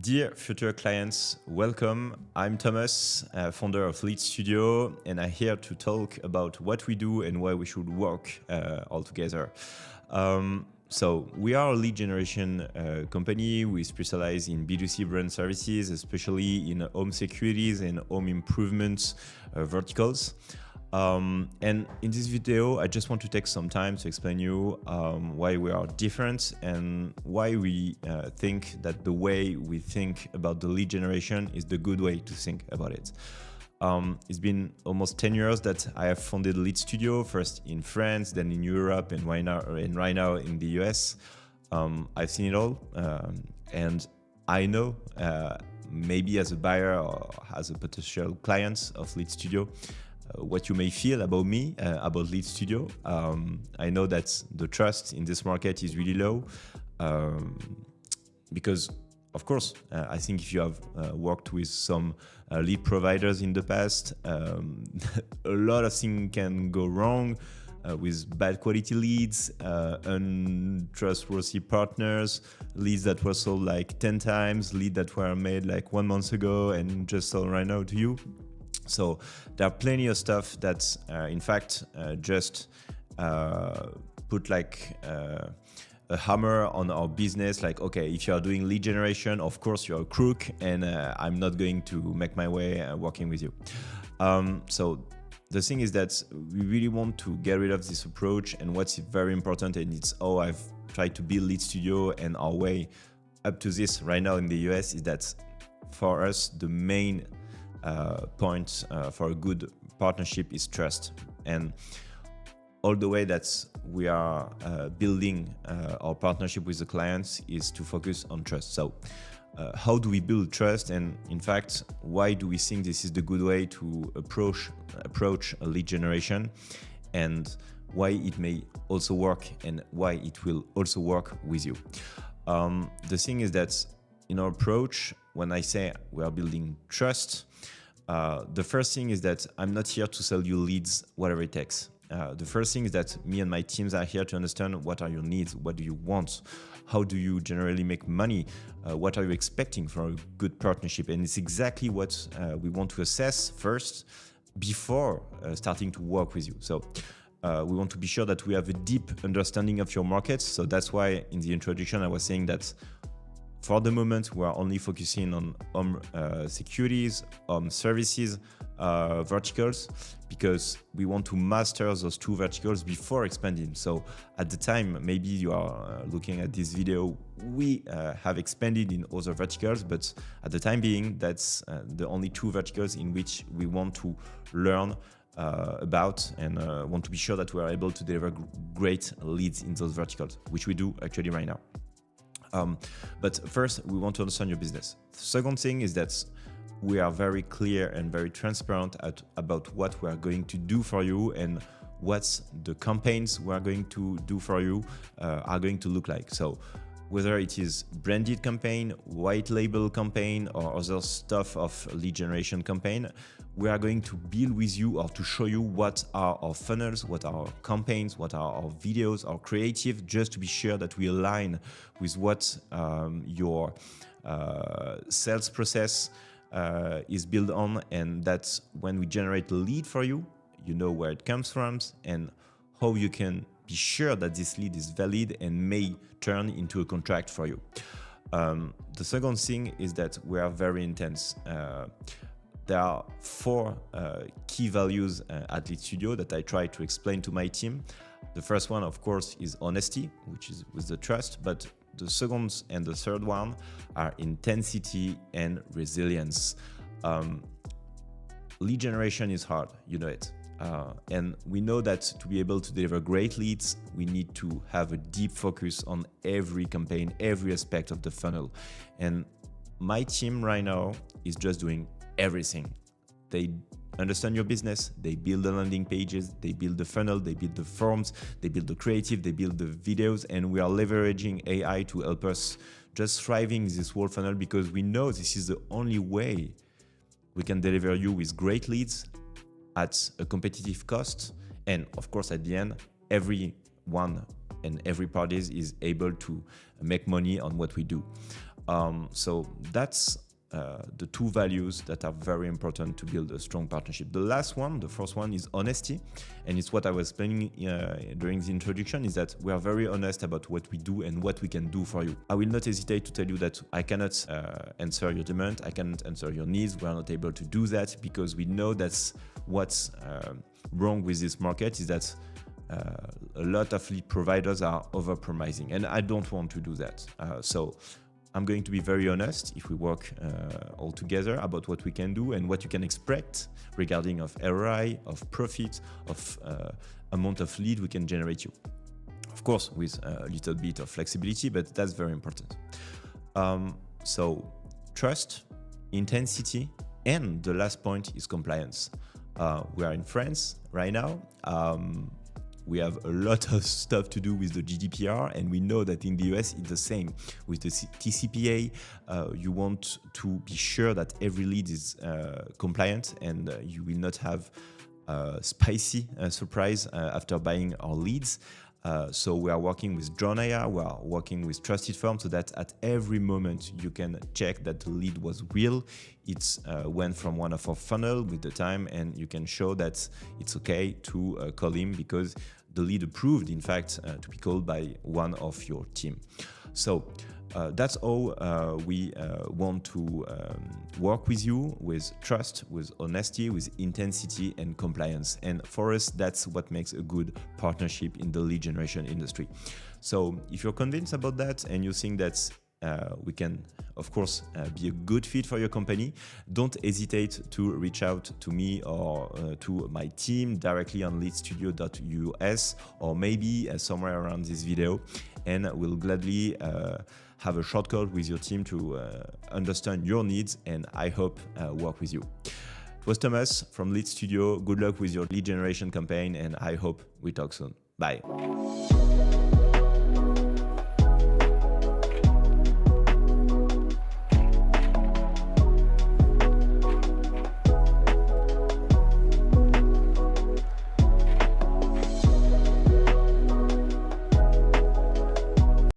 Dear future clients, welcome. I'm Thomas, founder of Lead Studio, and I'm here to talk about what we do and why we should work all together. So we are a lead generation company. We specialize in B2C brand services, especially in home securities and home improvements verticals. And in this video, I just want to take some time to explain you why we are different and why we think that the way we think about the lead generation is the good way to think about it. It's been almost 10 years that I have founded Lead Studio, first in France, then in Europe, and right now in the US. I've seen it all, and I know, maybe as a buyer or as a potential client of Lead Studio, what you may feel about me, about Lead Studio. I know that the trust in this market is really low because, of course, I think if you have worked with some lead providers in the past, a lot of things can go wrong with bad quality leads, untrustworthy partners, leads that were sold like 10 times, leads that were made like 1 month ago and just sold right now to you. So there are plenty of stuff that, in fact, just put like a hammer on our business. Like, okay, if you are doing lead generation, of course you're a crook, and I'm not going to make my way working with you. So the thing is that we really want to get rid of this approach, and what's very important, and it's how I've tried to build Lead Studio and our way up to this right now in the US, is that for us the main point for a good partnership is trust. And all the way that we are building our partnership with the clients is to focus on trust. So how do we build trust? And in fact, why do we think this is the good way to approach a lead generation, and why it may also work and why it will also work with you? The thing is that in our approach, when I say we are building trust, the first thing is that I'm not here to sell you leads, whatever it takes. The first thing is that me and my teams are here to understand what are your needs, what do you want, how do you generally make money, what are you expecting from a good partnership, and it's exactly what we want to assess first before starting to work with you. So we want to be sure that we have a deep understanding of your market. So that's why in the introduction I was saying that for the moment, we are only focusing on home securities, home services verticals, because we want to master those two verticals before expanding. So at the time, maybe you are looking at this video, we have expanded in other verticals, but at the time being, that's the only two verticals in which we want to learn about and want to be sure that we are able to deliver great leads in those verticals, which we do actually right now. But first, we want to understand your business. The second thing is that we are very clear and very transparent about what we are going to do for you and what the campaigns we are going to do for you are going to look like. So whether it is branded campaign, white label campaign, or other stuff of lead generation campaign, we are going to build with you or to show you what are our funnels, what are our campaigns, what are our videos, our creative, just to be sure that we align with what your sales process is built on, and that when we generate a lead for you, you know where it comes from and how you can be sure that this lead is valid and may turn into a contract for you. The second thing is that we are very intense. There are 4 key values at Lead Studio that I try to explain to my team. The first one, of course, is honesty, which is with the trust, but the second and the third one are intensity and resilience. Lead generation is hard, you know it. And we know that to be able to deliver great leads, we need to have a deep focus on every campaign, every aspect of the funnel. And my team right now is just doing everything. They understand your business, they build the landing pages, they build the funnel, they build the forms, they build the creative, they build the videos, and we are leveraging AI to help us just thriving this whole funnel, because we know this is the only way we can deliver you with great leads at a competitive cost. And of course, at the end, everyone and every party is able to make money on what we do. So that's the two values that are very important to build a strong partnership. The last one, the first one, is honesty, and it's what I was explaining during the introduction, is that we are very honest about what we do and what we can do for you. I will not hesitate to tell you that I cannot answer your demand, I cannot answer your needs, we are not able to do that, because we know that's what's wrong with this market, is that a lot of lead providers are overpromising, and I don't want to do that. So I'm going to be very honest if we work all together about what we can do and what you can expect regarding of ROI, of profit, of amount of lead we can generate you. Of course, with a little bit of flexibility, but that's very important. So trust, intensity, and the last point is compliance. We are in France right now. We have a lot of stuff to do with the GDPR, and we know that in the US it's the same. With the TCPA, you want to be sure that every lead is compliant, and you will not have a spicy surprise after buying our leads. So we are working with DroneAI, we are working with Trusted Firm, so that at every moment you can check that the lead was real. It's went from one of our funnel with the time, and you can show that it's okay to call him because the lead approved, in fact, to be called by one of your team. So that's how we want to work with you, with trust, with honesty, with intensity and compliance. And for us, that's what makes a good partnership in the lead generation industry. So if you're convinced about that and you think that we can, of course, be a good fit for your company, don't hesitate to reach out to me or to my team directly on leadstudio.us, or maybe somewhere around this video, and we'll gladly have a short call with your team to understand your needs, and I hope work with you. It was Thomas from Lead Studio. Good luck with your lead generation campaign, and I hope we talk soon. Bye.